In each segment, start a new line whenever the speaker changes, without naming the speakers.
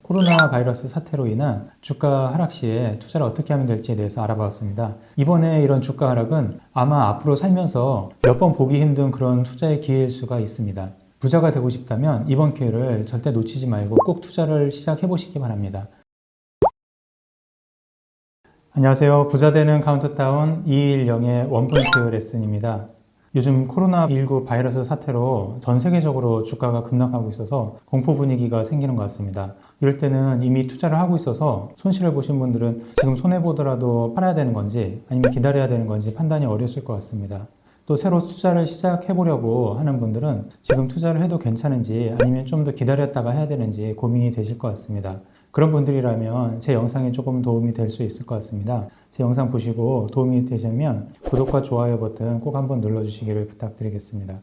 코로나 바이러스 사태로 인한 주가 하락 시에 투자를 어떻게 하면 될지에 대해서 알아봤습니다. 이번에 이런 주가 하락은 아마 앞으로 살면서 몇 번 보기 힘든 그런 투자의 기회일 수가 있습니다. 부자가 되고 싶다면 이번 기회를 절대 놓치지 말고 꼭 투자를 시작해 보시기 바랍니다. 안녕하세요. 부자 되는 카운트다운 210의 원포인트 레슨입니다. 요즘 코로나19 바이러스 사태로 전 세계적으로 주가가 급락하고 있어서 공포 분위기가 생기는 것 같습니다. 이럴 때는 이미 투자를 하고 있어서 손실을 보신 분들은 지금 손해보더라도 팔아야 되는 건지 아니면 기다려야 되는 건지 판단이 어려웠을 것 같습니다. 또 새로 투자를 시작해 보려고 하는 분들은 지금 투자를 해도 괜찮은지 아니면 좀 더 기다렸다가 해야 되는지 고민이 되실 것 같습니다. 그런 분들이라면 제 영상이 조금 도움이 될 수 있을 것 같습니다. 제 영상 보시고 도움이 되시면 구독과 좋아요 버튼 꼭 한번 눌러주시기를 부탁드리겠습니다.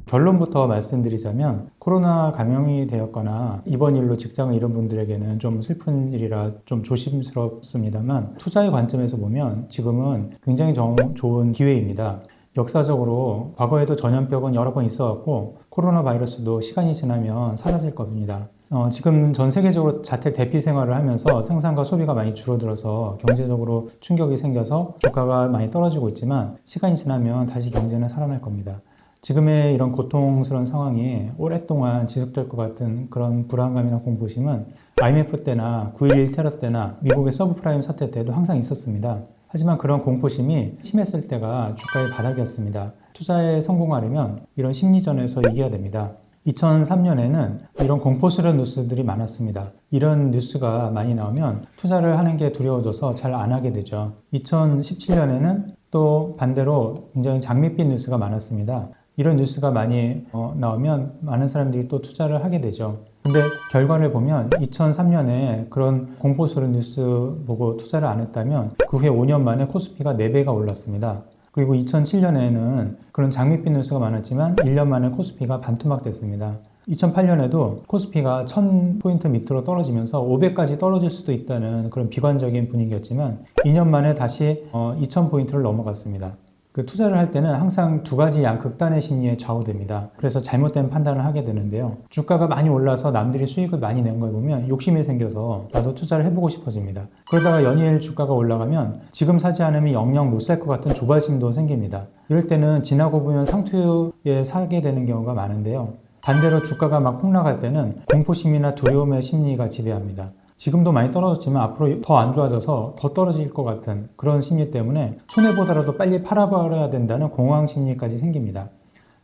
결론부터 말씀드리자면 코로나 감염이 되었거나 이번 일로 직장을 잃은 분들에게는 좀 슬픈 일이라 좀 조심스럽습니다만 투자의 관점에서 보면 지금은 굉장히 좋은 기회입니다. 역사적으로 과거에도 전염병은 여러 번 있어왔고 코로나 바이러스도 시간이 지나면 사라질 겁니다. 지금 전 세계적으로 자택 대피 생활을 하면서 생산과 소비가 많이 줄어들어서 경제적으로 충격이 생겨서 주가가 많이 떨어지고 있지만 시간이 지나면 다시 경제는 살아날 겁니다. 지금의 이런 고통스러운 상황이 오랫동안 지속될 것 같은 그런 불안감이나 공포심은 IMF 때나 9.11 테러 때나 미국의 서브프라임 사태 때도 항상 있었습니다. 하지만 그런 공포심이 심했을 때가 주가의 바닥이었습니다. 투자에 성공하려면 이런 심리전에서 이겨야 됩니다. 2003년에는 이런 공포스러운 뉴스들이 많았습니다. 이런 뉴스가 많이 나오면 투자를 하는 게 두려워져서 잘 안 하게 되죠. 2017년에는 또 반대로 굉장히 장밋빛 뉴스가 많았습니다. 이런 뉴스가 많이 나오면 많은 사람들이 또 투자를 하게 되죠. 근데 결과를 보면 2003년에 그런 공포스러운 뉴스 보고 투자를 안 했다면 그 후에 5년 만에 코스피가 4배가 올랐습니다. 그리고 2007년에는 그런 장밋빛 뉴스가 많았지만 1년 만에 코스피가 반토막 됐습니다. 2008년에도 코스피가 1000포인트 밑으로 떨어지면서 500까지 떨어질 수도 있다는 그런 비관적인 분위기였지만 2년 만에 다시 2000포인트를 넘어갔습니다. 그 투자를 할 때는 항상 두 가지 양극단의 심리에 좌우됩니다. 그래서 잘못된 판단을 하게 되는데요. 주가가 많이 올라서 남들이 수익을 많이 낸 걸 보면 욕심이 생겨서 나도 투자를 해보고 싶어집니다. 그러다가 연일 주가가 올라가면 지금 사지 않으면 영영 못 살 것 같은 조바심도 생깁니다. 이럴 때는 지나고 보면 상투에 사게 되는 경우가 많은데요. 반대로 주가가 막 폭락할 때는 공포심이나 두려움의 심리가 지배합니다. 지금도 많이 떨어졌지만 앞으로 더 안 좋아져서 더 떨어질 것 같은 그런 심리 때문에 손해보더라도 빨리 팔아버려야 된다는 공황 심리까지 생깁니다.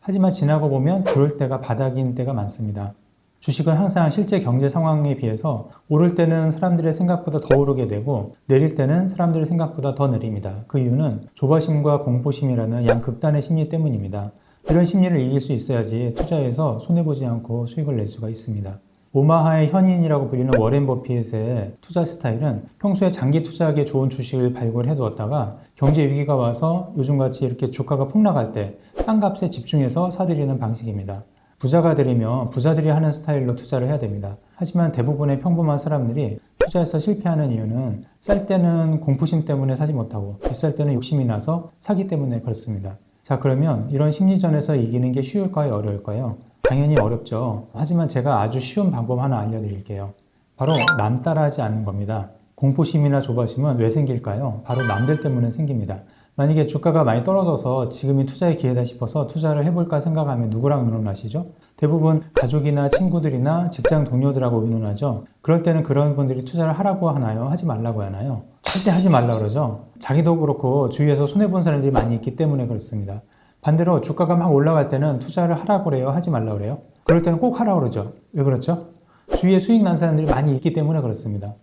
하지만 지나고 보면 그럴 때가 바닥인 때가 많습니다. 주식은 항상 실제 경제 상황에 비해서 오를 때는 사람들의 생각보다 더 오르게 되고 내릴 때는 사람들의 생각보다 더 내립니다. 그 이유는 조바심과 공포심이라는 양극단의 심리 때문입니다. 이런 심리를 이길 수 있어야지 투자에서 손해보지 않고 수익을 낼 수가 있습니다. 오마하의 현인이라고 불리는 워렌 버핏의 투자 스타일은 평소에 장기 투자하기에 좋은 주식을 발굴해 두었다가 경제 위기가 와서 요즘같이 이렇게 주가가 폭락할 때 싼 값에 집중해서 사들이는 방식입니다. 부자가 되려면 부자들이 하는 스타일로 투자를 해야 됩니다. 하지만 대부분의 평범한 사람들이 투자에서 실패하는 이유는 쌀 때는 공포심 때문에 사지 못하고 비쌀 때는 욕심이 나서 사기 때문에 그렇습니다. 자, 그러면 이런 심리전에서 이기는 게 쉬울까요? 어려울까요? 당연히 어렵죠. 하지만 제가 아주 쉬운 방법 하나 알려드릴게요. 바로 남 따라하지 않는 겁니다. 공포심이나 조바심은 왜 생길까요? 바로 남들 때문에 생깁니다. 만약에 주가가 많이 떨어져서 지금이 투자의 기회다 싶어서 투자를 해볼까 생각하면 누구랑 의논하시죠? 대부분 가족이나 친구들이나 직장 동료들하고 의논하죠. 그럴 때는 그런 분들이 투자를 하라고 하나요? 하지 말라고 하나요? 절대 하지 말라고 그러죠. 자기도 그렇고 주위에서 손해본 사람들이 많이 있기 때문에 그렇습니다. 반대로 주가가 막 올라갈 때는 투자를 하라고 그래요? 하지 말라고 그래요? 그럴 때는 꼭 하라고 그러죠. 왜 그렇죠? 주위에 수익 난 사람들이 많이 있기 때문에 그렇습니다.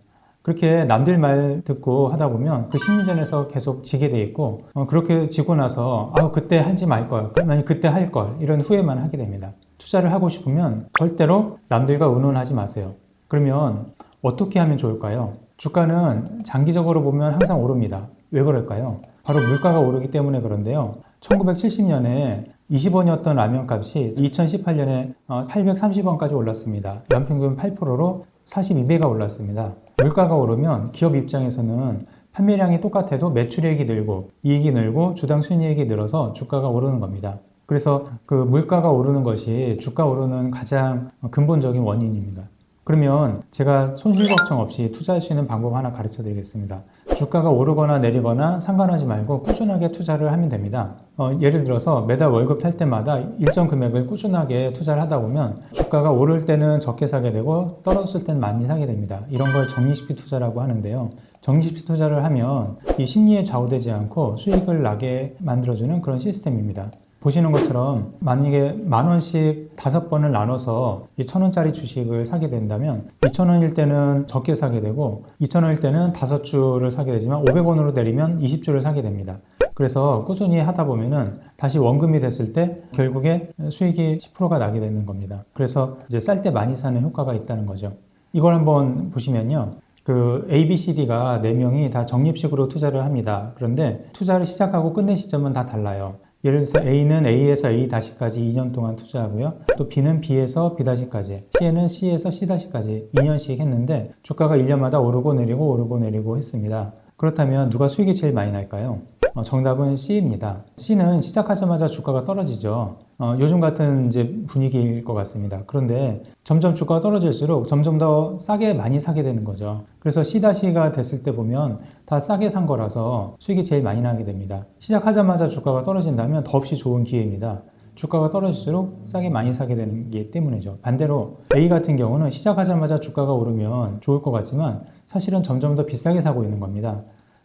그렇게 남들 말 듣고 하다 보면 그 심리전에서 계속 지게 돼 있고 그렇게 지고 나서 그때 하지 말걸, 아니 그때 할걸 이런 후회만 하게 됩니다. 투자를 하고 싶으면 절대로 남들과 의논하지 마세요. 그러면 어떻게 하면 좋을까요? 주가는 장기적으로 보면 항상 오릅니다. 왜 그럴까요? 바로 물가가 오르기 때문에 그런데요. 1970년에 20원이었던 라면 값이 2018년에 830원까지 올랐습니다. 연평균 8%로 42배가 올랐습니다. 물가가 오르면 기업 입장에서는 판매량이 똑같아도 매출액이 늘고 이익이 늘고 주당 순이익이 늘어서 주가가 오르는 겁니다. 그래서 그 물가가 오르는 것이 주가 오르는 가장 근본적인 원인입니다. 그러면 제가 손실 걱정 없이 투자할 수 있는 방법 하나 가르쳐 드리겠습니다. 주가가 오르거나 내리거나 상관하지 말고 꾸준하게 투자를 하면 됩니다. 예를 들어서 매달 월급 탈 때마다 일정 금액을 꾸준하게 투자를 하다 보면 주가가 오를 때는 적게 사게 되고 떨어졌을 때는 많이 사게 됩니다. 이런 걸 적립식 투자라고 하는데요. 적립식 투자를 하면 이 심리에 좌우되지 않고 수익을 나게 만들어주는 그런 시스템입니다. 보시는 것처럼 만약에 10,000원씩 5번을 나눠서 이 1,000원짜리 주식을 사게 된다면 2,000원일 때는 적게 사게 되고 2,000원일 때는 5주를 사게 되지만 500원으로 내리면 20주를 사게 됩니다. 그래서 꾸준히 하다 보면은 다시 원금이 됐을 때 결국에 수익이 10%가 나게 되는 겁니다. 그래서 이제 쌀 때 많이 사는 효과가 있다는 거죠. 이걸 한번 보시면요. 그 ABCD가 4명이 다 적립식으로 투자를 합니다. 그런데 투자를 시작하고 끝낸 시점은 다 달라요. 예를 들어서 A는 A에서 A-까지 2년 동안 투자하고요. 또 B는 B에서 B-까지, C는 C에서 C-까지 2년씩 했는데 주가가 1년마다 오르고 내리고 했습니다. 그렇다면 누가 수익이 제일 많이 날까요? 정답은 C입니다. C는 시작하자마자 주가가 떨어지죠. 요즘 같은 이제 분위기일 것 같습니다. 그런데 점점 주가가 떨어질수록 점점 더 싸게 많이 사게 되는 거죠. 그래서 C-가 됐을 때 보면 다 싸게 산 거라서 수익이 제일 많이 나게 됩니다. 시작하자마자 주가가 떨어진다면 더없이 좋은 기회입니다. 주가가 떨어질수록 싸게 많이 사게 되는 게 때문이죠. 반대로 A 같은 경우는 시작하자마자 주가가 오르면 좋을 것 같지만 사실은 점점 더 비싸게 사고 있는 겁니다.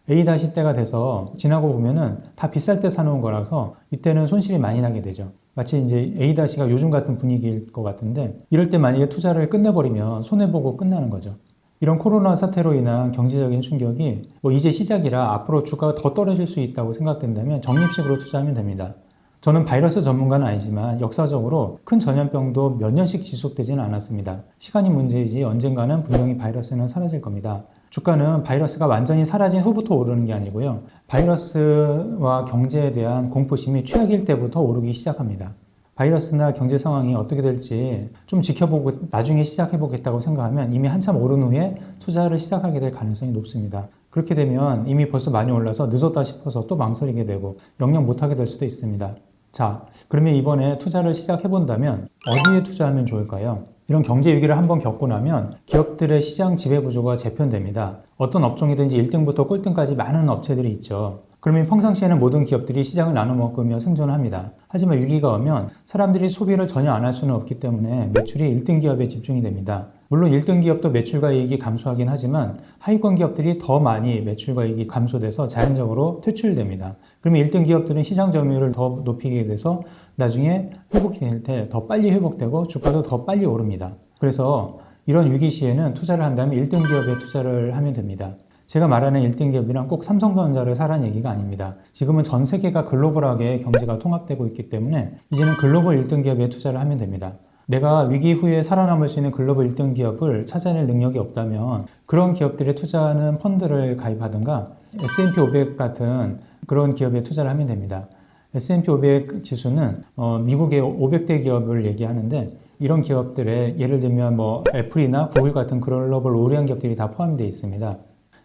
A-때가 돼서 지나고 보면은 다 비쌀 때 사놓은 거라서 이때는 손실이 많이 나게 되죠. 마치 이제 A-가 요즘 같은 분위기일 것 같은데 이럴 때 만약에 투자를 끝내버리면 손해보고 끝나는 거죠. 이런 코로나 사태로 인한 경제적인 충격이 이제 시작이라 앞으로 주가가 더 떨어질 수 있다고 생각된다면 적립식으로 투자하면 됩니다. 저는 바이러스 전문가는 아니지만 역사적으로 큰 전염병도 몇 년씩 지속되지는 않았습니다. 시간이 문제이지 언젠가는 분명히 바이러스는 사라질 겁니다. 주가는 바이러스가 완전히 사라진 후부터 오르는 게 아니고요. 바이러스와 경제에 대한 공포심이 최악일 때부터 오르기 시작합니다. 바이러스나 경제 상황이 어떻게 될지 좀 지켜보고 나중에 시작해보겠다고 생각하면 이미 한참 오른 후에 투자를 시작하게 될 가능성이 높습니다. 그렇게 되면 이미 벌써 많이 올라서 늦었다 싶어서 또 망설이게 되고 영영 못하게 될 수도 있습니다. 자, 그러면 이번에 투자를 시작해본다면 어디에 투자하면 좋을까요? 이런 경제 위기를 한번 겪고 나면 기업들의 시장 지배 구조가 재편됩니다. 어떤 업종이든지 1등부터 꼴등까지 많은 업체들이 있죠. 그러면 평상시에는 모든 기업들이 시장을 나눠 먹으며 생존합니다. 하지만 위기가 오면 사람들이 소비를 전혀 안 할 수는 없기 때문에 매출이 1등 기업에 집중이 됩니다. 물론 1등 기업도 매출과 이익이 감소하긴 하지만 하위권 기업들이 더 많이 매출과 이익이 감소돼서 자연적으로 퇴출됩니다. 그러면 1등 기업들은 시장 점유율을 더 높이게 돼서 나중에 회복이 될 때 더 빨리 회복되고 주가도 더 빨리 오릅니다. 그래서 이런 위기 시에는 투자를 한다면 1등 기업에 투자를 하면 됩니다. 제가 말하는 1등 기업이란 꼭 삼성전자를 사라는 얘기가 아닙니다. 지금은 전 세계가 글로벌하게 경제가 통합되고 있기 때문에 이제는 글로벌 1등 기업에 투자를 하면 됩니다. 내가 위기 후에 살아남을 수 있는 글로벌 1등 기업을 찾아낼 능력이 없다면 그런 기업들에 투자하는 펀드를 가입하든가 S&P 500 같은 그런 기업에 투자를 하면 됩니다. S&P 500 지수는 미국의 500대 기업을 얘기하는데 이런 기업들에 예를 들면 애플이나 구글 같은 글로벌 우량한 기업들이 다 포함되어 있습니다.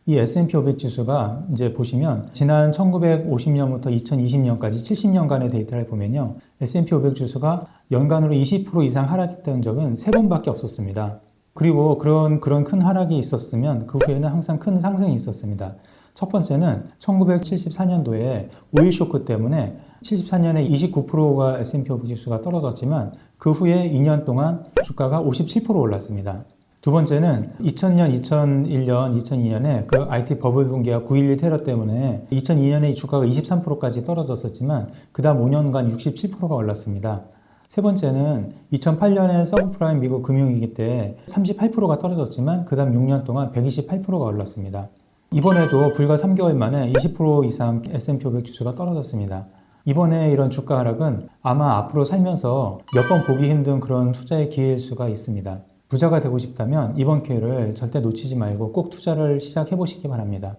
이 S&P 500 지수가 이제 보시면 지난 1950년부터 2020년까지 70년간의 데이터를 보면요. S&P 500 지수가 연간으로 20% 이상 하락했던 적은 3번밖에 없었습니다. 그리고 그런 큰 하락이 있었으면 그 후에는 항상 큰 상승이 있었습니다. 첫 번째는 1974년도에 오일 쇼크 때문에 74년에 29%가 S&P 500 지수가 떨어졌지만 그 후에 2년 동안 주가가 57% 올랐습니다. 두 번째는 2000년, 2001년, 2002년에 그 IT 버블 붕괴와 9.11 테러 때문에 2002년에 주가가 23%까지 떨어졌었지만 그 다음 5년간 67%가 올랐습니다. 세 번째는 2008년에 서브프라임 미국 금융위기 때 38%가 떨어졌지만 그 다음 6년 동안 128%가 올랐습니다. 이번에도 불과 3개월 만에 20% 이상 S&P 500 지수가 떨어졌습니다. 이번에 이런 주가 하락은 아마 앞으로 살면서 몇 번 보기 힘든 그런 투자의 기회일 수가 있습니다. 부자가 되고 싶다면 이번 기회를 절대 놓치지 말고 꼭 투자를 시작해 보시기 바랍니다.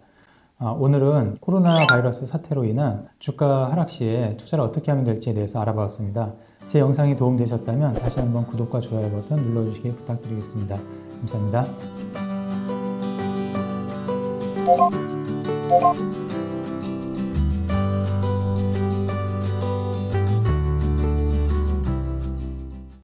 오늘은 코로나 바이러스 사태로 인한 주가 하락 시에 투자를 어떻게 하면 될지에 대해서 알아봤습니다. 제 영상이 도움되셨다면 다시 한번 구독과 좋아요 버튼 눌러주시기 부탁드리겠습니다. 감사합니다.